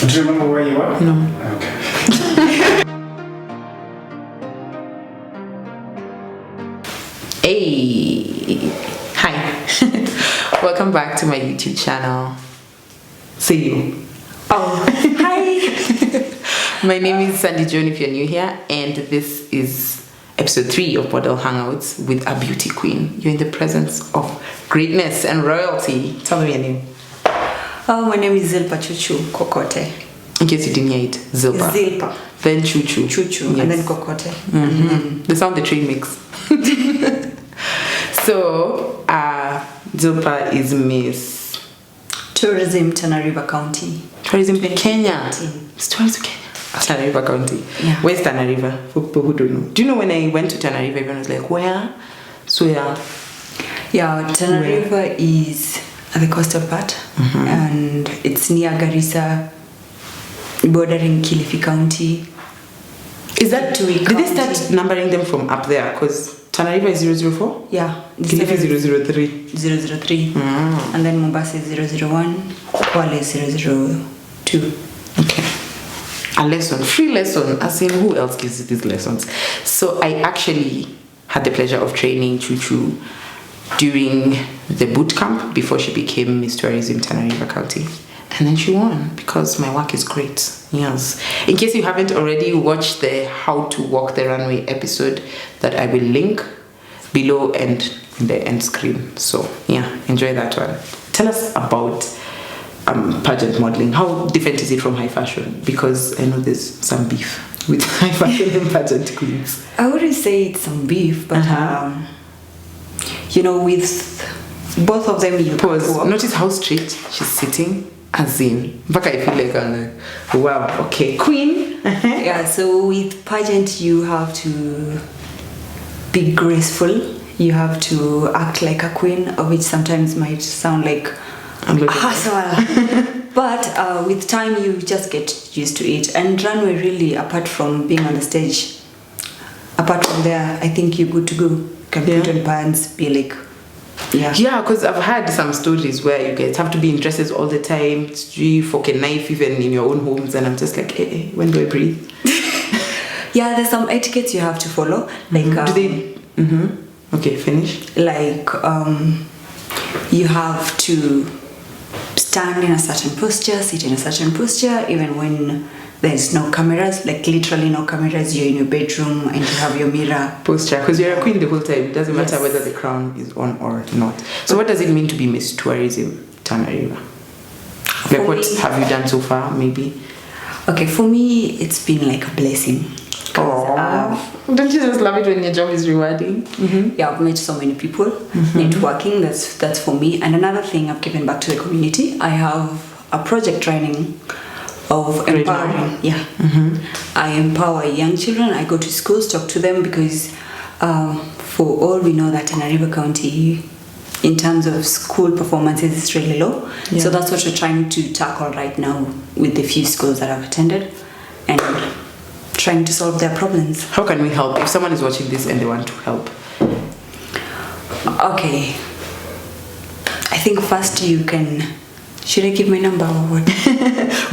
Do you remember where you were? No. Okay. Hey, hi. Welcome back to my YouTube channel. See you. Oh, hi. My name is Joan if you're new here, and this is episode 3 of Model Hangouts with a beauty queen. You're in the presence of greatness and royalty. Tell me your name. Oh, my name is Zilpa Chuchu Kokote. In case you didn't hear it, Zilpa. Zilpa. Then Chuchu. Chuchu, yes. and then Kokote. Mm-hmm. The sound the train makes. So, Zilpa is Miss Tourism, Tana River County. Tourism Kenya. It's Tourism Kenya. Tana River County. Yeah. Where's Tana River? For people who don't know. Do you know when I went to Tana River, everyone was like, where? So yeah. Yeah, Tana River is at the coastal part, and it's near Garissa, bordering Kilifi County. Is that Tui did they County. start numbering them from up there? Because Tana River is 004? Yeah. Kilifi is 003. 003. And then Mombasa is 001. Kwale is 002. Okay. A lesson, free lesson, as in who else gives you these lessons? So I actually had the pleasure of training Chuchu during the boot camp before she became Miss Tourism Tana River County. And then she won because my work is great. Yes. In case you haven't already watched the How to Walk the Runway episode that I will link below and in the end screen. So yeah, enjoy that one. Tell us about pageant modeling. How different is it from high fashion? Because I know there's some beef with high fashion and pageant queens. I wouldn't say it's some beef, but you know, with both of them, you Pause. walk. Notice how straight she's sitting. As in, but I feel like I'm like, wow, okay, queen. Yeah, so with pageant, you have to be graceful. You have to act like a queen, which sometimes might sound like a hustle. But with time, you just get used to it. And runway, really, apart from being on the stage, apart from there, I think you're good to go. You can put on pants, be like, yeah, because I've had some stories where you guys have to be in dresses all the time, fork a knife even in your own homes, and I'm just like, hey, when do I breathe? Yeah, there's some etiquettes you have to follow. Like, do they? Okay, finish. Like, you have to stand in a certain posture, sit in a certain posture, even when there's no cameras, like literally no cameras. You're in your bedroom and you have your mirror. Posture, because you're a queen the whole time. It doesn't matter whether the crown is on or not. So what does it mean to be Miss Tourism Tana River? Like, what have you done so far, maybe? Okay, for me, it's been like a blessing. Don't you just love it when your job is rewarding? Yeah, I've met so many people. Networking, that's for me. And another thing, I've given back to the community. I have a project training of empowering. Yeah. I empower young children. I go to schools, talk to them, because for all we know that Tana River County, in terms of school performances, is really low. Yeah. So that's what we're trying to tackle right now with the few schools that I've attended, and trying to solve their problems. How can we help if someone is watching this and they want to help? Okay. I think first you can... Should I give my number or what?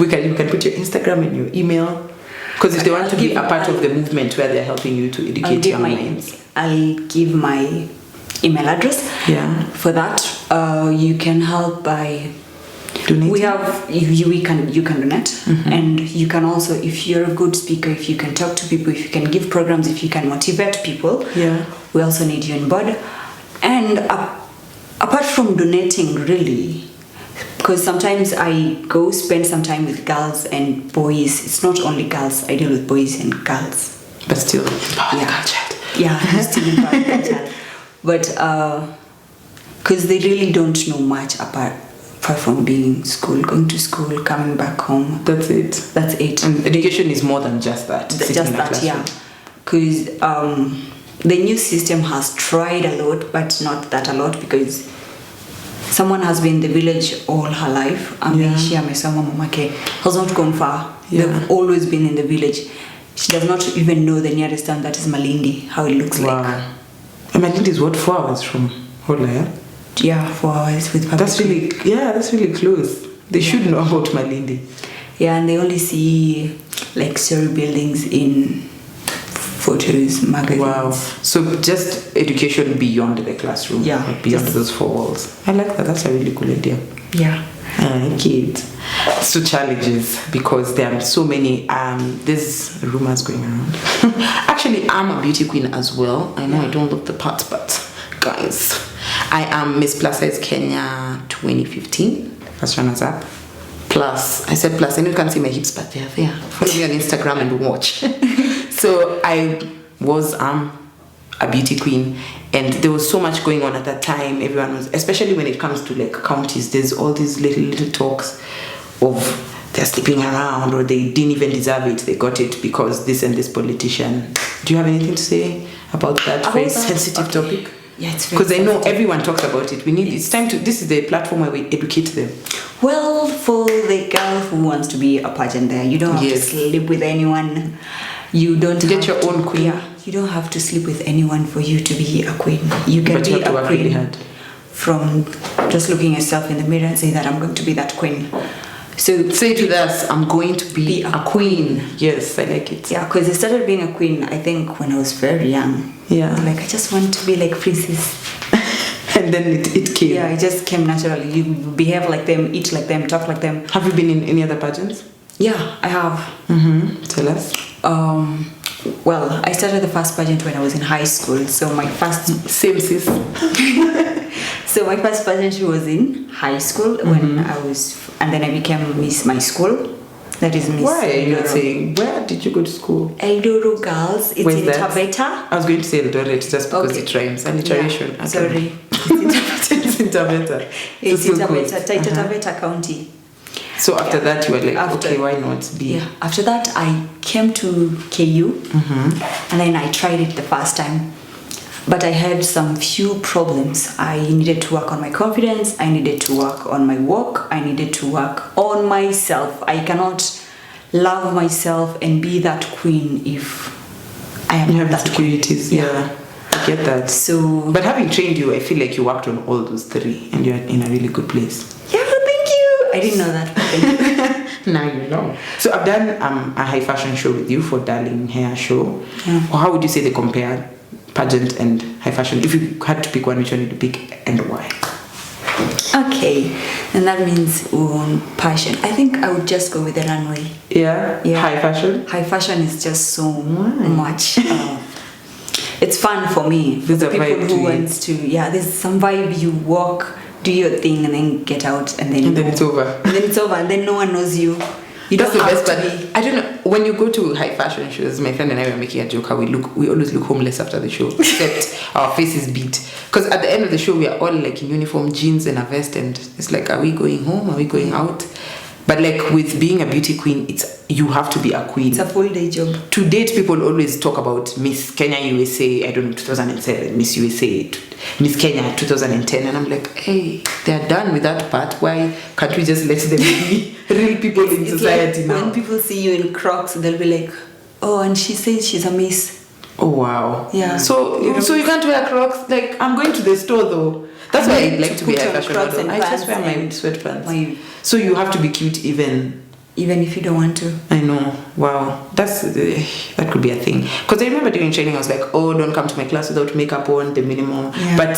You can put your Instagram and your email. Because if they want to be a part of the movement where they're helping you to educate young minds. I'll give my email address. Yeah. For that, you can help by donating. You can donate, and you can also, if you're a good speaker, if you can talk to people, if you can give programs, if you can motivate people. Yeah. We also need you on board. And apart from donating, really, because sometimes I go spend some time with girls and boys. It's not only girls. I deal with boys and girls. But still, empower the child. Yeah, I'm still empower the child. But because they really don't know much apart from being going to school, coming back home. That's it. That's it. And education is more than just that. Just that, yeah. Because the new system has tried a lot, but not that a lot, because someone has been in the village all her life. She has not gone far. Yeah. They've always been in the village. She does not even know the nearest town, that is Malindi, how it looks like. And Malindi is what, 4 hours from Hola, yeah? Yeah, 4 hours with public. That's really close. They should know about Malindi. Yeah, and they only see like story buildings in photos, magazines. Wow. So just education beyond the classroom. Yeah, like beyond those four walls. I like that. That's a really cool idea. Yeah. I like it. So challenges, because there are so many. There's rumors going around. Actually, I'm a beauty queen as well. I know I don't look the part, but guys, I am Miss Plus Size Kenya 2015 first runners up. Plus, I said plus. I know you can't see my hips, but they're there. Follow me on Instagram and watch. So I was a beauty queen, and there was so much going on at that time. Everyone was, especially when it comes to like counties, there's all these little talks of they're sleeping around, or they didn't even deserve it, they got it because this and this politician. Do you have anything to say about that very sensitive topic? Yeah, it's very because I know everyone talks about it. We need it's time to, this is the platform where we educate them. Well, for the girl who wants to be a pageant there, you don't have to sleep with anyone. You don't get your own queen. Yeah, you don't have to sleep with anyone for you to be a queen. You can be a queen really from just looking yourself in the mirror and say that I'm going to be that queen. So say to us, I'm going to be a queen. Yes, I like it. Yeah, because I started being a queen, I think, when I was very young. Yeah. Like, I just want to be like princess. And then it came. Yeah, it just came naturally. You behave like them, eat like them, talk like them. Have you been in any other pageants? Yeah, I have. Tell us. Well, I started the first pageant when I was in high school. So my first... Same sis. So my first pageant was in high school when I was... And then I became Miss my school. That is Miss... Why are you not saying? Where did you go to school? Eldoro Girls. It's in Taveta. I was going to say Eldoret just because it rhymes. Alliteration. Yeah, sorry. It's in Taveta. It's in Taveta, Taita Taveta County. So after that you were like, okay, why not be? Yeah. After that I came to KU and then I tried it the first time. But I had some few problems. I needed to work on my confidence. I needed to work on my work. I needed to work on myself. I cannot love myself and be that queen if I am not that insecurities. Yeah. I get that. So, but having trained you, I feel like you worked on all those three and you're in a really good place. Yeah, thank you. I didn't know that. Now you know. So I've done a high fashion show with you for Darling Hair Show. Yeah. Or how would you say they compare? Pageant and high fashion. If you had to pick one, which one would you pick and why? Okay, and that means passion. I think I would just go with the runway. Yeah? High fashion? High fashion is just so much. It's fun for me. There's a people vibe who wants to. Yeah, there's some vibe. You walk, do your thing, and then get out, and then it's over. And then it's over, and then no one knows you. That's the best part. I don't know, when you go to high fashion shows, my friend and I were making a joke how we always look homeless after the show, except our faces beat. Because at the end of the show we are all like in uniform, jeans and a vest, and it's like, are we going home, are we going out? But like with being a beauty queen, you have to be a queen. It's a full day job. To date, people always talk about Miss Kenya USA, I don't know, 2007, Miss USA, Miss Kenya 2010, and I'm like, hey, they're done with that part. Why can't we just let them be real people in society like now? When people see you in Crocs, they'll be like, oh, and she says she's a miss. Oh wow. Yeah. So you can't wear Crocs. Like, I'm going to the store though. That's why I like to be a fashion model. I just wear my sweatpants. So you have to be cute even if you don't want to. I know. Wow. That could be a thing. Because I remember during training I was like, oh, don't come to my class without makeup on, the minimum. Yeah. But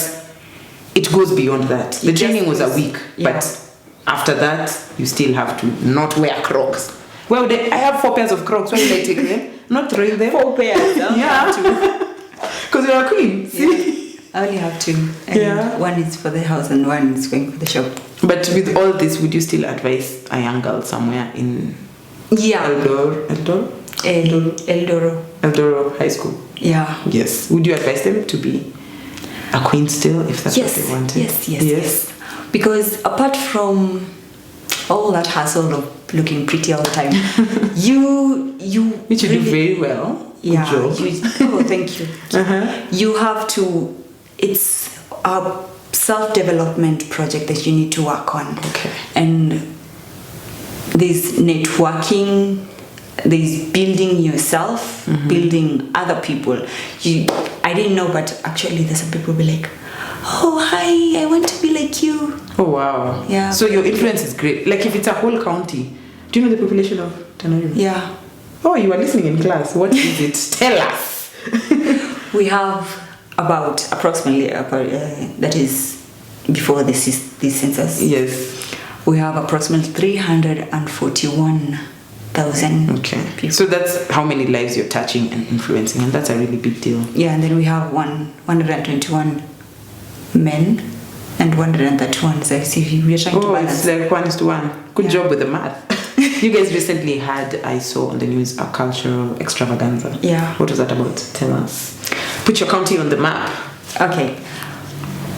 it goes beyond that. The training was a week. Yeah. But after that, you still have to not wear Crocs. Well, I have 4 pairs of Crocs. Why did I take them? Not throwing them. 4 pairs. Yeah. Because you're a queen. See? Yeah. I only have 2. And one is for the house and one is going for the shop. But with all this, would you still advise a young girl somewhere in Eldoro High School? Yeah. Yes. Would you advise them to be a queen still if that's what they wanted? Yes. Because apart from all that hassle of looking pretty all the time, which you do very well. Yeah. Good job. Thank you. You have to. It's a self-development project that you need to work on. Okay. And there's networking, there's building yourself, building other people. I didn't know, but actually there's some people who be like, oh, hi, I want to be like you. Oh, wow. Yeah. So your influence is great. Like if it's a whole county, Do you know the population of Tanariva? Yeah. Oh, you are listening in class. What is it? Tell us. We have about approximately, that is before this census. Yes. We have approximately 341,000 people. So that's how many lives you're touching and influencing, and that's a really big deal. Yeah, and then we have 121 men and 131. So we're trying to balance. It's like 1:1. Good job with the math. You guys recently had, I saw on the news, a cultural extravaganza. Yeah. What was that about? Tell us. Put your county on the map. Okay.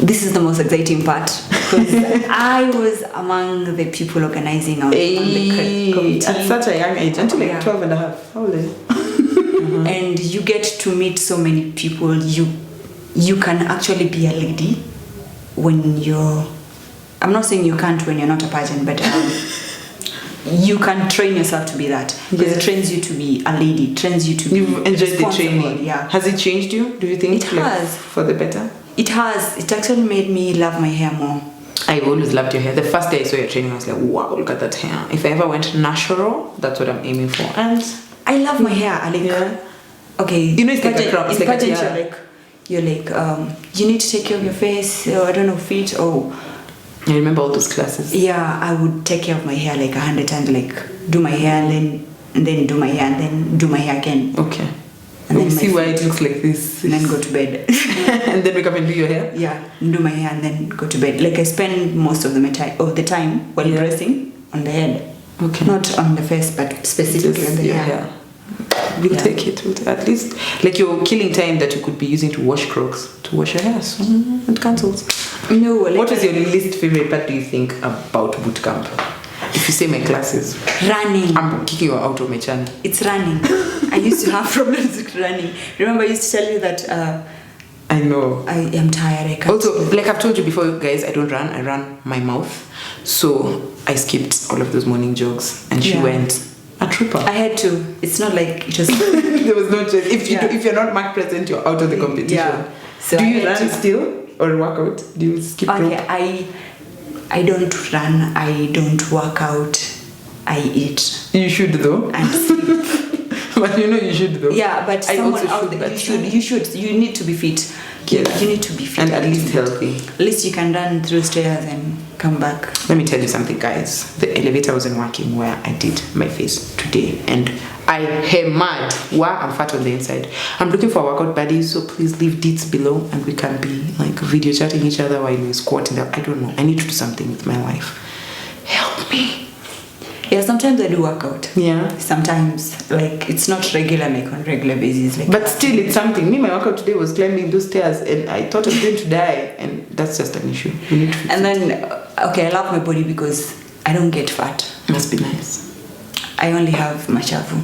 This is the most exciting part because I was among the people organizing on the committee. At such a young age, until like 12 and a half. How old are you? And you get to meet so many people. You can actually be a lady when you're... I'm not saying you can't when you're not a pageant, but you can train yourself to be that. Because it trains you to be a lady, trains you to be... You've enjoyed the training. Yeah. Has it changed you, do you think? It has. For the better? It has. It actually made me love my hair more. I've always loved your hair. The first day I saw your training, I was like, wow, look at that hair. If I ever went natural, that's what I'm aiming for. And I love my hair. I like... Okay. You know, it's like a crop. It's like pageant, you're like, you need to take care of your face, or I don't know, feet, or... I remember all those classes. Yeah, I would take care of my hair like 100 times, like do my hair and then do my hair and then do my hair again. Okay. And then then see why it looks like this. And then go to bed. And then wake up and do your hair? Yeah, do my hair and then go to bed. Like I spend most of the time while dressing on the head. Okay. Not on the face, but specifically on the hair. We'll take it. At least, like you're killing time that you could be using to wash Crocs, to wash your hair. So it cancels. No. Like what was your least favorite part, do you think, about boot camp? If you say my classes. Running. I'm kicking you out of my channel. It's running. I used to have problems with running. Remember I used to tell you that I know. I am tired. I can't. Also, like I've told you before, guys, I don't run. I run my mouth. So I skipped all of those morning jogs. And she went... A trooper. I had to. It's not like it was... There was no choice. If you're not marked present, you're out of the competition. Yeah. So do you run still or work out? Do you skip rope? Okay, I don't run. I don't work out. I eat. You should though. And sleep. But you should though. Yeah, but someone out there, you should. You need to be fit. Yes. You need to be fit. And at least healthy. At least you can run through stairs and come back. Let me tell you something, guys. The elevator wasn't working where I did my face today. And I am mad. Why? I'm fat on the inside. I'm looking for a workout buddy, so please leave deets below and we can be like video chatting each other while we're squatting. I don't know. I need to do something with my life. Help me. Yeah, sometimes I do work out. Yeah. Sometimes, like, it's not regular, like, on regular basis. Like, but still, it's something. Me, my workout today was climbing those stairs, and I thought I was going to die, and that's just an issue. We need to fix it. Then, okay, I love my body because I don't get fat. Must be nice. I only have mashavu.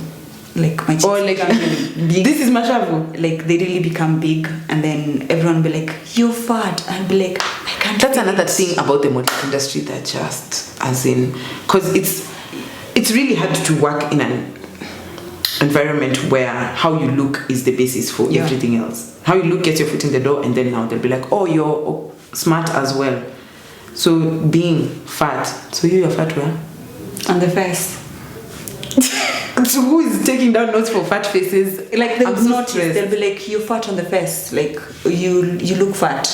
Like, my cheeks become really big. This is mashavu? Like, they really become big, and then everyone will be like, you're fat. I'll be like, I can't. That's another thing about the model industry that just, as in, because it's really hard to work in an environment where how you look is the basis for everything else. How you look gets your foot in the door, and then now they'll be like, oh, you're smart as well. So being fat, so you're fat where? On the face. So who is taking down notes for fat faces? Like they'll be like, you're fat on the face. Like you look fat.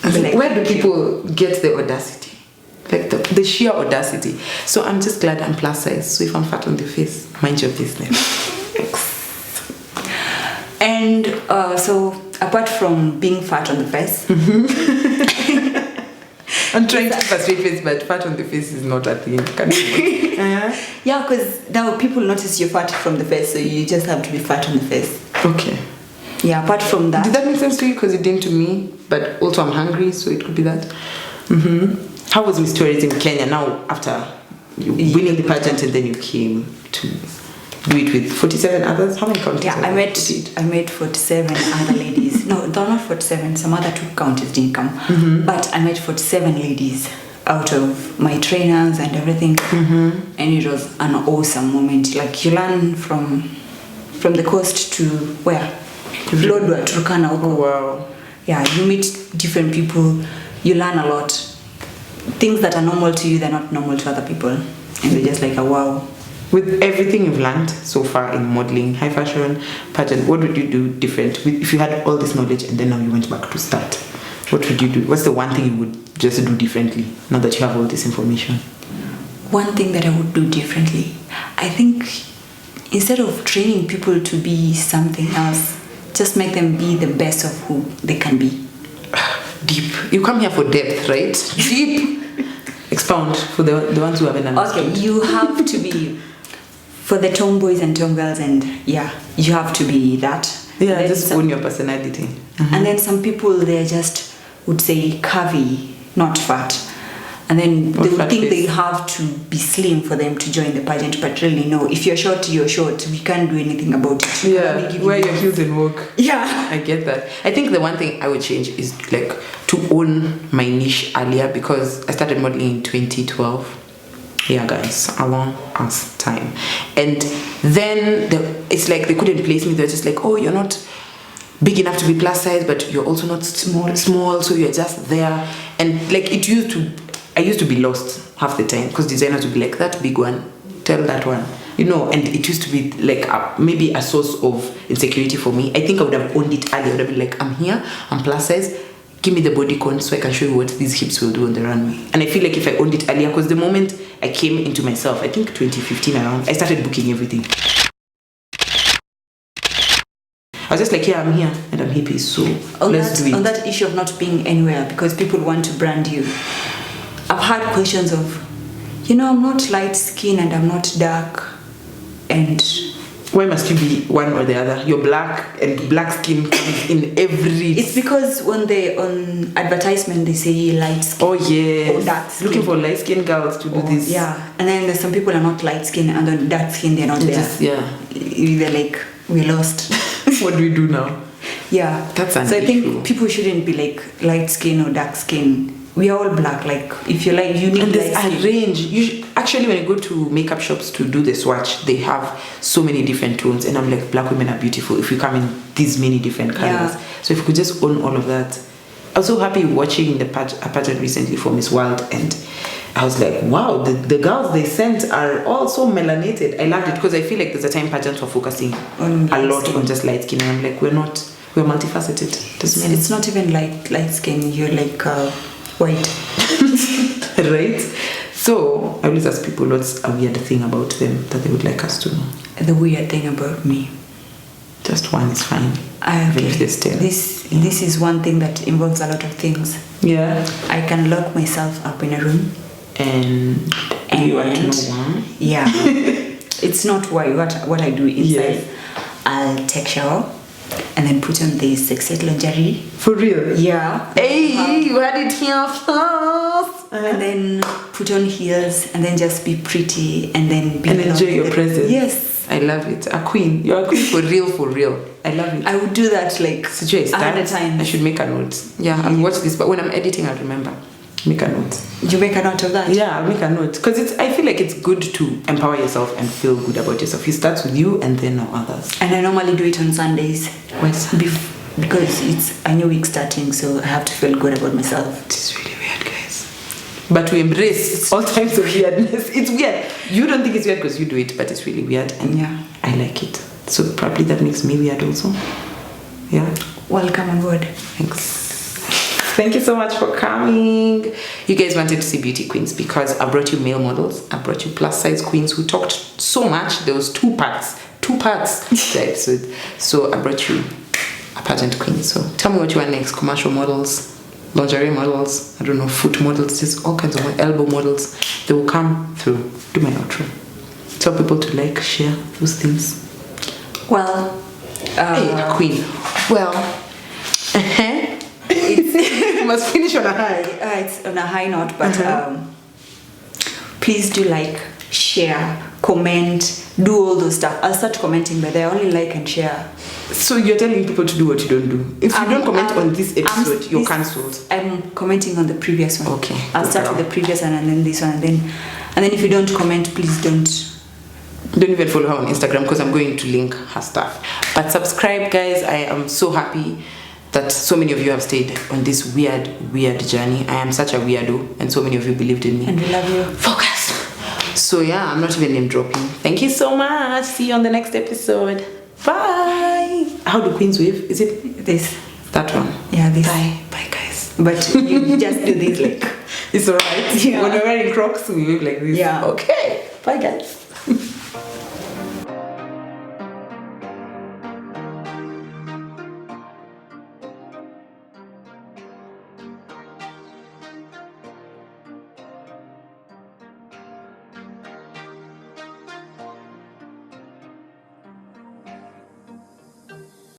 Like, where do people get the audacity? Like the sheer audacity. So I'm just glad I'm plus size. So if I'm fat on the face, mind your business. And so apart from being fat on the face, I'm trying to keep a straight face, but fat on the face is not a thing. Can you Yeah, because now people notice you're fat from the face, so you just have to be fat on the face. Okay. Yeah, apart from that. Did that make sense to you? Because it didn't to me, but also I'm hungry, so it could be that. How was Miss Tourism in Kenya now after winning the pageant and then you came to do it with 47 others? How many counties? Yeah, I met 47 other ladies. No, they're not 47. Some other 2 counties didn't come. But I met 47 ladies out of my trainers and everything. And it was an awesome moment. Like you learn from the coast to where? Lodwar, Turkana. Oh, wow. Yeah, you meet different people. You learn a lot. Things that are normal to you, they're not normal to other people. and they're just like, wow. With everything you've learned so far in modeling, high fashion, pageant, what would you do different? If you had all this knowledge and then now you went back to start, what would you do? What's the one thing you would just do differently now that you have all this information? One thing that I would do differently, I think instead of training people to be something else, just make them be the best of who they can be. Deep. You come here for depth, right? Deep. Expound for the ones who haven't understood. Okay, you have to be, for the tomboys and tomgirls, and you have to be that. Yeah, just own your personality. And then some people, they just would say curvy, not fat. And then they would think they have to be slim for them to join the pageant, but really no. If you're short, you're short. We can't do anything about it. Yeah, wear your heels and walk. Yeah. I get that. I think the one thing I would change is like to own my niche earlier, because I started modeling in 2012. Yeah, guys, a long ass time. And then it's like they couldn't place me. They're just like, oh, you're not big enough to be plus size, but you're also not small, so you're just there. And like I used to be lost half the time, because designers would be like, that big one, tell that one, and it used to be like maybe a source of insecurity for me. I think I would have owned it earlier. I would have been like, I'm here, I'm plus size, give me the body con so I can show you what these hips will do on the runway. And I feel like if I owned it earlier, because the moment I came into myself, I think 2015 around, I started booking everything. I was just like, yeah, I'm here and I'm happy, so let's do it. On that issue of not being anywhere because people want to brand you, I've had questions of, I'm not light skin and I'm not dark, and why must you be one or the other? You're black, and black skin comes in every... It's because on advertisement they say light skin. Oh yeah. Or dark skin. Looking for light skinned girls to do this. Yeah. And then there's some people are not light skin, and on dark skin they're not there. They're like, we're lost. What do we do now? Yeah. That's an So issue. I think people shouldn't be like light skin or dark skin. We are all black. Like if you like, you need. And there's a range. Actually, when I go to makeup shops to do the swatch, they have so many different tones, and I'm like, black women are beautiful if you come in these many different colors. Yeah. So if you could just own all of that. I was so happy watching a pageant recently for Miss World, and I was like, wow, the girls they sent are all so melanated. I loved it, because I feel like there's a time pageants were focusing a lot on just light skin, and I'm like, we're multifaceted. It's not even light skin. You're like white. Right? So I always ask people what's a weird thing about them that they would like us to know. The weird thing about me. Just one is fine. Okay. This is one thing that involves a lot of things. Yeah. I can lock myself up in a room. And do you want to know why? Yeah. It's not why. What I do inside. Yes. I'll take shower and then put on the sexy lingerie. For real? Yeah. Hey, you had it here first. And then put on heels and then just be pretty and then be enjoy your presence. Yes. I love it. A queen. You're a queen for real, for real. I love it. I would do that like at a time. I should make a note. Yeah, I'll watch this, but when I'm editing, I'll remember. Make a note. You make a note of that? Yeah, I'll make a note. Because I feel like it's good to empower yourself and feel good about yourself. It starts with you and then others. And I normally do it on Sundays. Because it's a new week starting, so I have to feel good about myself. It's really weird, guys. But we embrace all types of weirdness. It's weird. You don't think it's weird because you do it, but it's really weird. And yeah, I like it. So probably that makes me weird also. Yeah. Welcome on board. Thanks. Thank you so much for coming. You guys wanted to see beauty queens because I brought you male models. I brought you plus size queens who talked so much. There was two parts to the episode. So I brought you a pageant queen. So tell me what you want next. Commercial models, lingerie models, I don't know, foot models, just all kinds of elbow models. They will come through. Do my outro. Tell people to like, share those things. Well, hey, a queen. Well, you must finish on a high. It's on a high note, but please do like, share, comment, do all those stuff. I'll start commenting, but I only like and share. So you're telling people to do what you don't do. If you don't comment on this episode, you're cancelled. I'm commenting on the previous one. Okay. I'll start with the previous one and then this one, and then if you don't comment, please don't even follow her on Instagram because I'm going to link her stuff. But subscribe, guys. I am so happy that so many of you have stayed on this weird journey. I am such a weirdo, and so many of you believed in me. And we love you. Focus. So yeah, I'm not even name dropping. Thank you so much. See you on the next episode. Bye. How do queens wave? Is it this? That one. Yeah, this. Bye guys. But you just do this like. It's alright. Yeah. When we're wearing Crocs, we wave like this. Yeah. Okay. Bye guys.